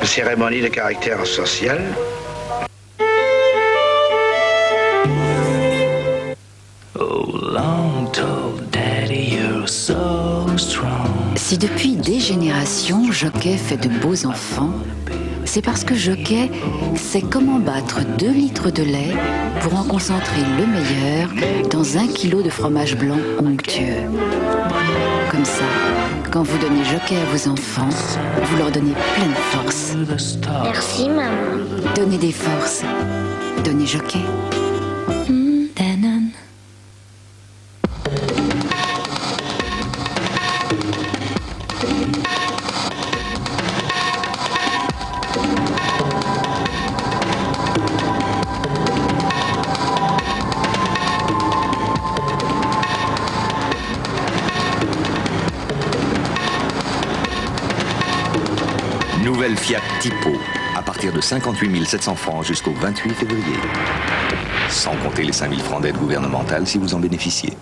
cérémonie de caractère social. Si depuis des générations Jockey fait de beaux enfants, c'est parce que Jockey sait comment battre 2 litres de lait pour en concentrer le meilleur dans 1 kilo de fromage blanc onctueux. Comme ça, quand vous donnez Jockey à vos enfants, vous leur donnez pleine force. Merci, maman. Donnez des forces. Donnez Jockey. Danone. Nouvelle Fiat Tipo, à partir de 58 700 francs jusqu'au 28 février. Sans compter les 5 000 francs d'aide gouvernementale si vous en bénéficiez.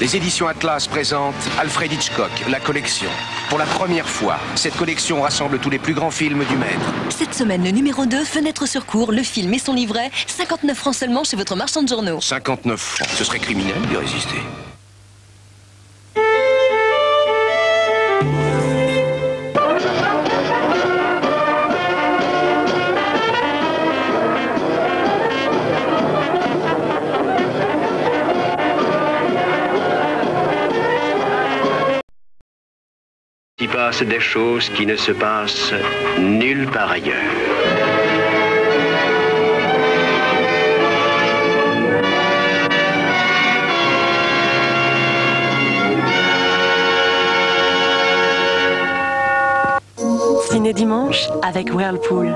Les éditions Atlas présentent Alfred Hitchcock, la collection. Pour la première fois, cette collection rassemble tous les plus grands films du maître. Cette semaine, le numéro 2, Fenêtre sur cour, le film et son livret, 59 francs seulement chez votre marchand de journaux. 59 francs, ce serait criminel d'y résister. Il passe des choses qui ne se passent nulle part ailleurs. Ciné dimanche avec Whirlpool.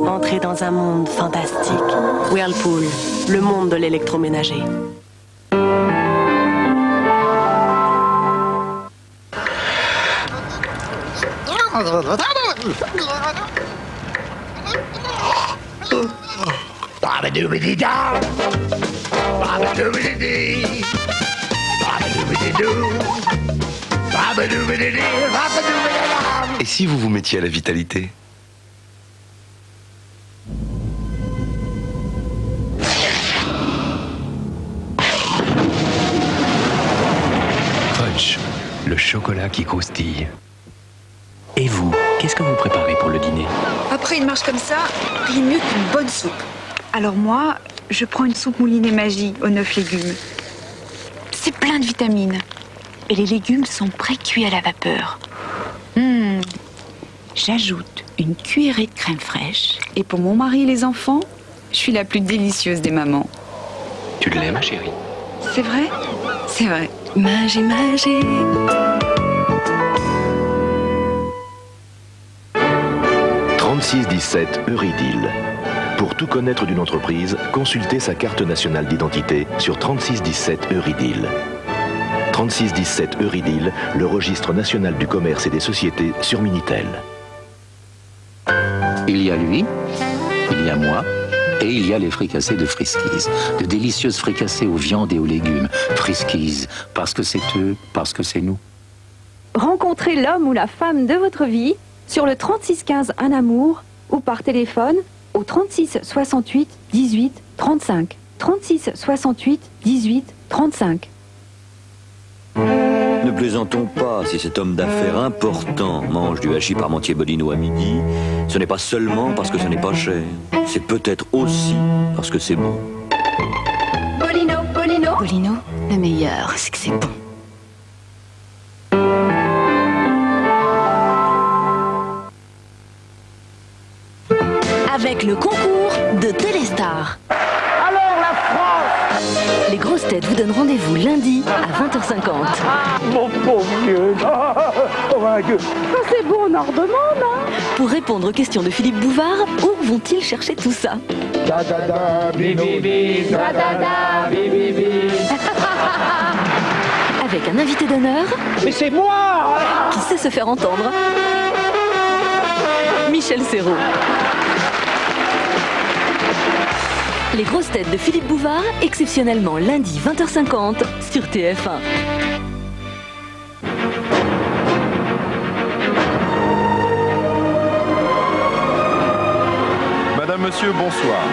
Entrez dans un monde fantastique. Whirlpool, le monde de l'électroménager. Et si vous vous mettiez à la vitalité? Punch, le chocolat qui croustille. Et vous, qu'est-ce que vous préparez pour le dîner? Après une marche comme ça, rien de mieux qu'une bonne soupe. Alors moi, je prends une soupe moulinée magie aux 9 légumes. C'est plein de vitamines. Et les légumes sont pré-cuits à la vapeur. J'ajoute une cuillerée de crème fraîche. Et pour mon mari et les enfants, je suis la plus délicieuse des mamans. Tu l'aimes, chérie? C'est vrai? C'est vrai. Magie, magie. 3617 Eurydill. Pour tout connaître d'une entreprise, consultez sa carte nationale d'identité sur 3617 Eurydill. 3617 Eurydill, le registre national du commerce et des sociétés sur Minitel. Il y a lui, il y a moi, et il y a les fricassés de Friskies. De délicieuses fricassées aux viandes et aux légumes. Friskies, parce que c'est eux, parce que c'est nous. Rencontrez l'homme ou la femme de votre vie sur le 3615 Un Amour ou par téléphone au 36 68 18 35. 36 68 18 35. Ne plaisantons pas, si cet homme d'affaires important mange du hachis parmentier-bolino à midi, ce n'est pas seulement parce que ce n'est pas cher, c'est peut-être aussi parce que c'est bon. Bolino, Bolino. Bolino, le meilleur, c'est que c'est bon. Avec le concours de Téléstar. Alors la France! Les grosses têtes vous donnent rendez-vous lundi à 20h50. Mon pauvre Dieu! Oh mon Dieu! C'est bon, on en redemande, hein? Pour répondre aux questions de Philippe Bouvard, où vont-ils chercher tout ça? Da da da, bi bi bi, da da da, bi bi bi. Avec un invité d'honneur. Mais c'est moi! Qui sait se faire entendre. Michel Serrault. Les grosses têtes de Philippe Bouvard, exceptionnellement lundi 20h50 sur TF1. messieurs, bonsoir.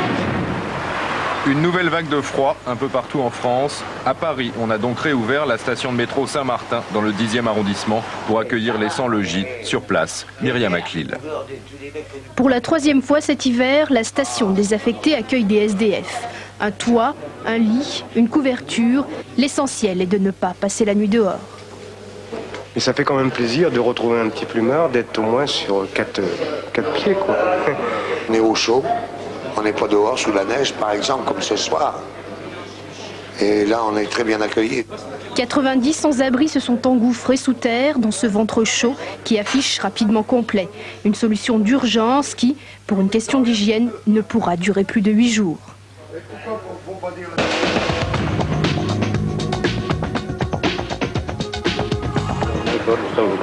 Une nouvelle vague de froid un peu partout en France. À Paris, on a donc réouvert la station de métro Saint-Martin dans le 10e arrondissement pour accueillir les sans-logis. Sur place, Myriam Aklil. Pour la 3e fois cet hiver, la station désaffectée accueille des SDF. Un toit, un lit, une couverture. L'essentiel est de ne pas passer la nuit dehors. Mais ça fait quand même plaisir de retrouver un petit plumeur, d'être au moins sur 4 pieds, quoi. On est au chaud. On n'est pas dehors sous la neige, par exemple, comme ce soir. Et là, on est très bien accueillis. 90 sans-abri se sont engouffrés sous terre dans ce ventre chaud qui affiche rapidement complet. Une solution d'urgence qui, pour une question d'hygiène, ne pourra durer plus de 8 jours.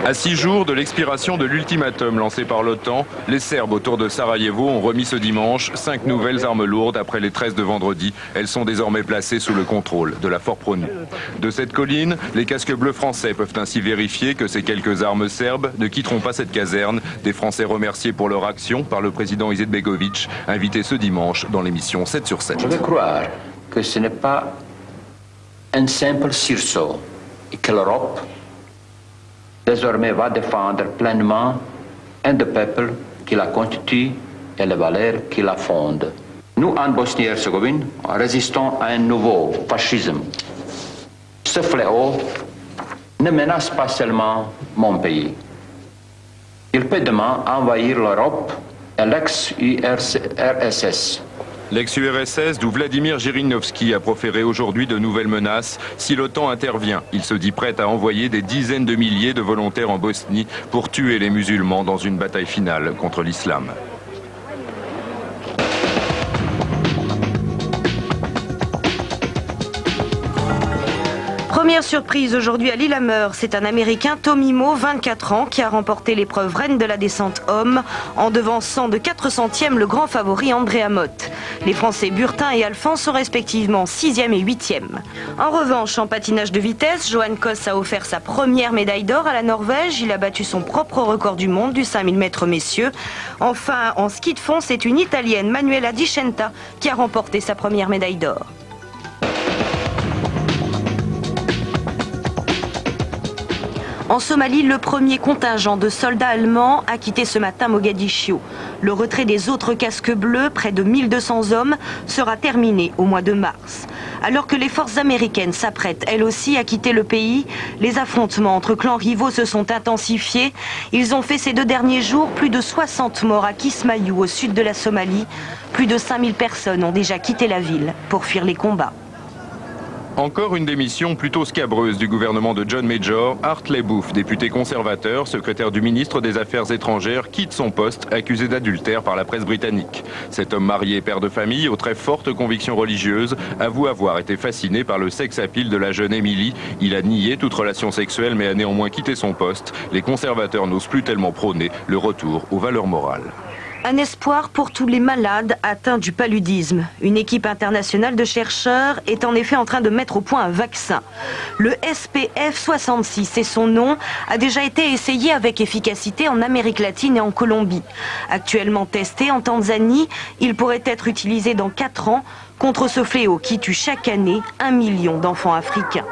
À 6 jours de l'expiration de l'ultimatum lancé par l'OTAN, les Serbes autour de Sarajevo ont remis ce dimanche 5 nouvelles armes lourdes après les 13 de vendredi. Elles sont désormais placées sous le contrôle de la Fortpronu. De cette colline, les casques bleus français peuvent ainsi vérifier que ces quelques armes serbes ne quitteront pas cette caserne. Des Français remerciés pour leur action par le président Izetbegovic, invité ce dimanche dans l'émission 7 sur 7. Je veux croire que ce n'est pas un simple sursaut et que l'Europe désormais va défendre pleinement un des peuples qui la constitue et les valeurs qui la fondent. Nous, en Bosnie-Herzégovine, résistons à un nouveau fascisme. Ce fléau ne menace pas seulement mon pays. Il peut demain envahir l'Europe et l'ex-URSS. L'ex-URSS, d'où Vladimir Jirinovski a proféré aujourd'hui de nouvelles menaces. Si l'OTAN intervient, il se dit prêt à envoyer des dizaines de milliers de volontaires en Bosnie pour tuer les musulmans dans une bataille finale contre l'islam. Première surprise aujourd'hui à Lillehammer, c'est un Américain, Tommy Moe, 24 ans, qui a remporté l'épreuve reine de la descente homme en devançant de 4 centièmes le grand favori André Motte. Les Français Burtin et Alphand sont respectivement 6e et 8e. En revanche, en patinage de vitesse, Johan Koss a offert sa première médaille d'or à la Norvège. Il a battu son propre record du monde du 5000 mètres messieurs. Enfin, en ski de fond, c'est une Italienne, Manuela Di Centa, qui a remporté sa première médaille d'or. En Somalie, le premier contingent de soldats allemands a quitté ce matin Mogadiscio. Le retrait des autres casques bleus, près de 1200 hommes, sera terminé au mois de mars. Alors que les forces américaines s'apprêtent elles aussi à quitter le pays, les affrontements entre clans rivaux se sont intensifiés. Ils ont fait ces 2 derniers jours plus de 60 morts à Kismayu, au sud de la Somalie. Plus de 5000 personnes ont déjà quitté la ville pour fuir les combats. Encore une démission plutôt scabreuse du gouvernement de John Major. Art Lebouf, député conservateur, secrétaire du ministre des Affaires étrangères, quitte son poste accusé d'adultère par la presse britannique. Cet homme marié, père de famille, aux très fortes convictions religieuses, avoue avoir été fasciné par le sex-appeal de la jeune Emily. Il a nié toute relation sexuelle mais a néanmoins quitté son poste. Les conservateurs n'osent plus tellement prôner le retour aux valeurs morales. Un espoir pour tous les malades atteints du paludisme. Une équipe internationale de chercheurs est en effet en train de mettre au point un vaccin. Le SPF 66, c'est son nom, a déjà été essayé avec efficacité en Amérique latine et en Colombie. Actuellement testé en Tanzanie, il pourrait être utilisé dans 4 ans contre ce fléau qui tue chaque année 1 million d'enfants africains.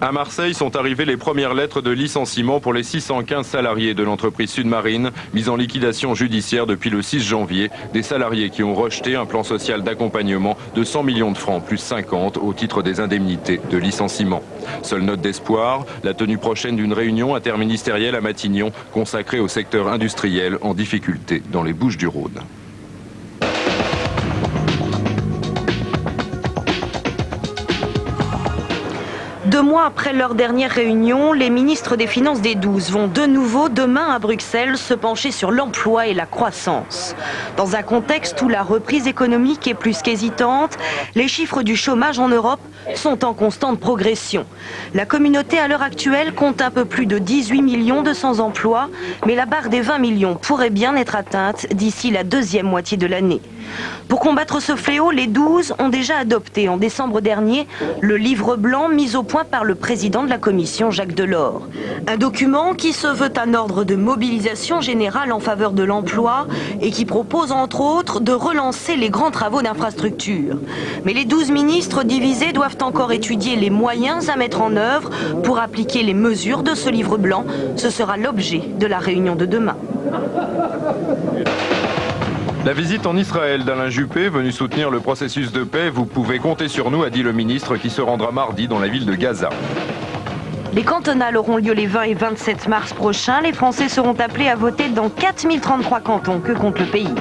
À Marseille sont arrivées les premières lettres de licenciement pour les 615 salariés de l'entreprise Sud-Marine, mise en liquidation judiciaire depuis le 6 janvier. Des salariés qui ont rejeté un plan social d'accompagnement de 100 millions de francs plus 50 au titre des indemnités de licenciement. Seule note d'espoir, la tenue prochaine d'une réunion interministérielle à Matignon consacrée au secteur industriel en difficulté dans les Bouches-du-Rhône. 2 mois après leur dernière réunion, les ministres des Finances des 12 vont de nouveau demain à Bruxelles se pencher sur l'emploi et la croissance. Dans un contexte où la reprise économique est plus qu'hésitante, les chiffres du chômage en Europe sont en constante progression. La communauté à l'heure actuelle compte un peu plus de 18 millions de sans-emploi, mais la barre des 20 millions pourrait bien être atteinte d'ici la 2e moitié de l'année. Pour combattre ce fléau, les 12 ont déjà adopté en décembre dernier le livre blanc mis au point par le président de la commission, Jacques Delors. Un document qui se veut un ordre de mobilisation générale en faveur de l'emploi et qui propose entre autres de relancer les grands travaux d'infrastructure. Mais les 12 ministres divisés doivent encore étudier les moyens à mettre en œuvre pour appliquer les mesures de ce livre blanc. Ce sera l'objet de la réunion de demain. La visite en Israël d'Alain Juppé, venu soutenir le processus de paix, vous pouvez compter sur nous, a dit le ministre qui se rendra mardi dans la ville de Gaza. Les cantonales auront lieu les 20 et 27 mars prochains. Les Français seront appelés à voter dans 4033 cantons. Que compte le pays?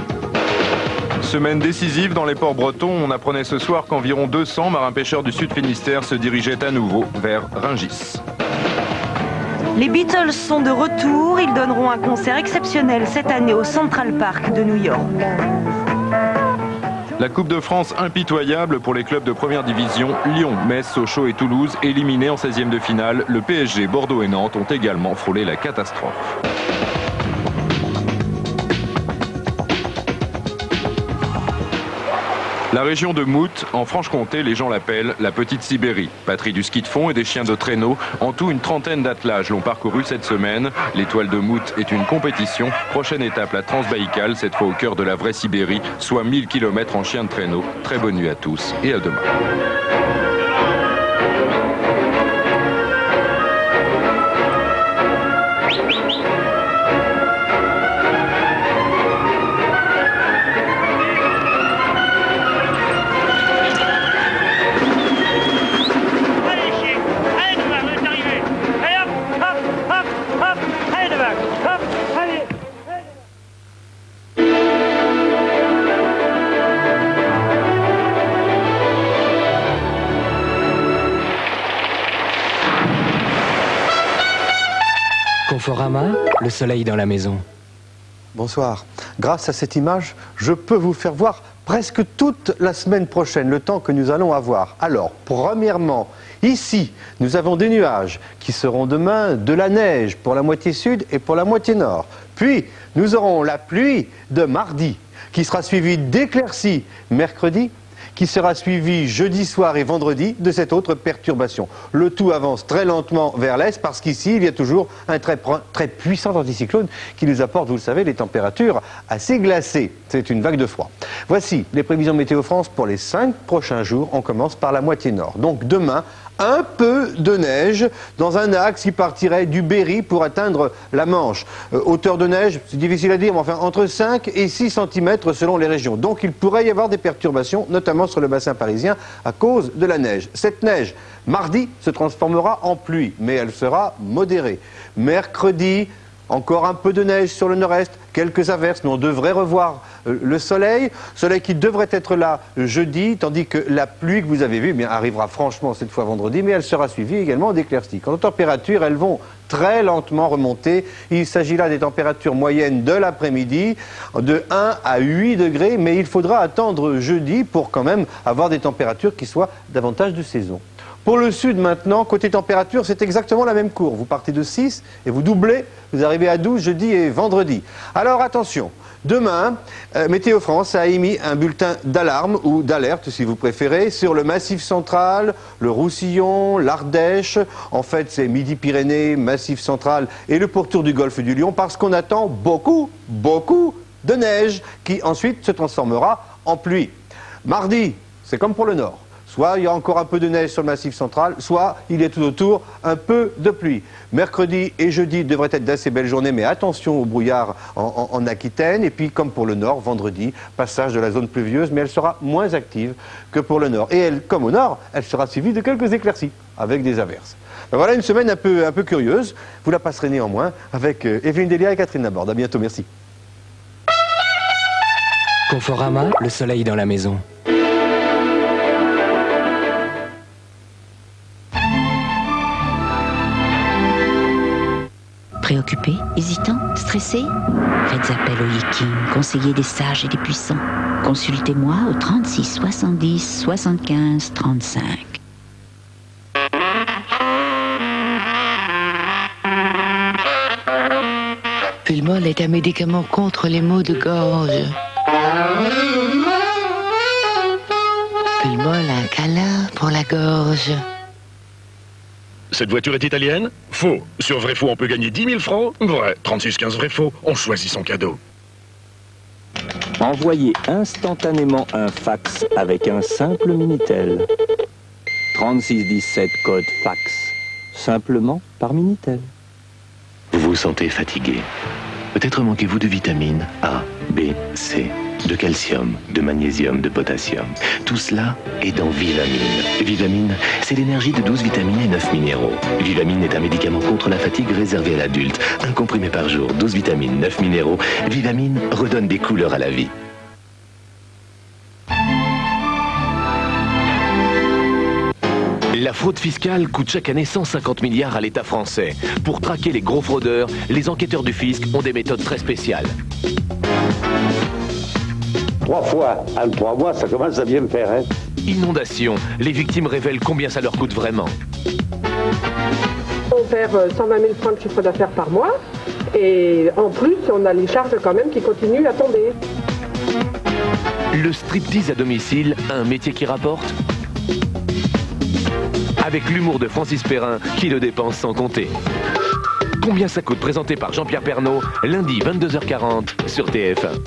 Semaine décisive dans les ports bretons. On apprenait ce soir qu'environ 200 marins-pêcheurs du Sud Finistère se dirigeaient à nouveau vers Rungis. Les Beatles sont de retour. Ils donneront un concert exceptionnel cette année au Central Park de New York. La Coupe de France impitoyable pour les clubs de première division. Lyon, Metz, Sochaux et Toulouse éliminés en 16e de finale. Le PSG, Bordeaux et Nantes ont également frôlé la catastrophe. La région de Mout, en Franche-Comté, les gens l'appellent la Petite Sibérie. Patrie du ski de fond et des chiens de traîneau. En tout, une trentaine d'attelages l'ont parcouru cette semaine. L'étoile de Mout est une compétition. Prochaine étape, la Transbaïkale, cette fois au cœur de la vraie Sibérie, soit 1000 km en chiens de traîneau. Très bonne nuit à tous et à demain. Conforama, le soleil dans la maison. Bonsoir. Grâce à cette image, je peux vous faire voir presque toute la semaine prochaine, le temps que nous allons avoir. Alors, premièrement, ici, nous avons des nuages qui seront demain de la neige pour la moitié sud et pour la moitié nord. Puis, nous aurons la pluie de mardi, qui sera suivie d'éclaircies mercredi, qui sera suivi jeudi soir et vendredi de cette autre perturbation. Le tout avance très lentement vers l'est parce qu'ici, il y a toujours un très puissant anticyclone qui nous apporte, vous le savez, des températures assez glacées. C'est une vague de froid. Voici les prévisions Météo France pour les 5 prochains jours. On commence par la moitié nord. Donc demain, un peu de neige dans un axe qui partirait du Berry pour atteindre la Manche. Hauteur de neige, c'est difficile à dire, mais enfin entre 5 et 6 cm selon les régions. Donc il pourrait y avoir des perturbations, notamment sur le bassin parisien, à cause de la neige. Cette neige, mardi, se transformera en pluie, mais elle sera modérée. Mercredi, encore un peu de neige sur le nord-est, quelques averses, mais on devrait revoir le soleil qui devrait être là jeudi, tandis que la pluie que vous avez vue eh bien, arrivera franchement cette fois vendredi, mais elle sera suivie également d'éclaircies. Quant aux températures, elles vont très lentement remonter. Il s'agit là des températures moyennes de l'après-midi, de 1 à 8 degrés, mais il faudra attendre jeudi pour quand même avoir des températures qui soient davantage de saison. Pour le sud maintenant, côté température, c'est exactement la même courbe. Vous partez de 6 et vous doublez, vous arrivez à 12 jeudi et vendredi. Alors attention, demain, Météo France a émis un bulletin d'alarme ou d'alerte, si vous préférez, sur le Massif central, le Roussillon, l'Ardèche. En fait, c'est Midi-Pyrénées, Massif central et le pourtour du golfe du Lion, parce qu'on attend beaucoup de neige qui ensuite se transformera en pluie. Mardi, c'est comme pour le nord. Soit il y a encore un peu de neige sur le Massif central, soit il y a tout autour un peu de pluie. Mercredi et jeudi devraient être d'assez belles journées, mais attention au brouillard en Aquitaine. Et puis, comme pour le nord, vendredi, passage de la zone pluvieuse, mais elle sera moins active que pour le nord. Et elle, comme au nord, elle sera suivie de quelques éclaircies, avec des averses. Ben voilà une semaine un peu curieuse. Vous la passerez néanmoins avec Evelyne Delia et Catherine Laborde. À bientôt, merci. Conforama, le soleil dans la maison. Préoccupé, hésitant, stressé? Faites appel au Yiking, conseiller des sages et des puissants. Consultez-moi au 36 70 75 35. Pulmol est un médicament contre les maux de gorge. Plus le bol, un câlin pour la gorge. Cette voiture est italienne? Faux. Sur vrai faux, on peut gagner 10 000 francs? Vrai. 36-15 vrai faux. On choisit son cadeau. Envoyez instantanément un fax avec un simple Minitel. 3617 code fax. Simplement par Minitel. Vous vous sentez fatigué. Peut-être manquez-vous de vitamines A, B, C, de calcium, de magnésium, de potassium. Tout cela est dans Vivamine. Vivamine, c'est l'énergie de 12 vitamines et 9 minéraux. Vivamine est un médicament contre la fatigue réservé à l'adulte. Un comprimé par jour, 12 vitamines, 9 minéraux. Vivamine redonne des couleurs à la vie. La fraude fiscale coûte chaque année 150 milliards à l'État français. Pour traquer les gros fraudeurs, les enquêteurs du fisc ont des méthodes très spéciales. 3 fois en 3 mois, ça commence à bien me faire. Hein. Inondation. Les victimes révèlent combien ça leur coûte vraiment. On perd 120 000 francs de chiffre d'affaires par mois. Et en plus, on a les charges quand même qui continuent à tomber. Le striptease à domicile, un métier qui rapporte ? Avec l'humour de Francis Perrin, qui le dépense sans compter. Combien ça coûte, présenté par Jean-Pierre Pernaut, lundi 22h40 sur TF1.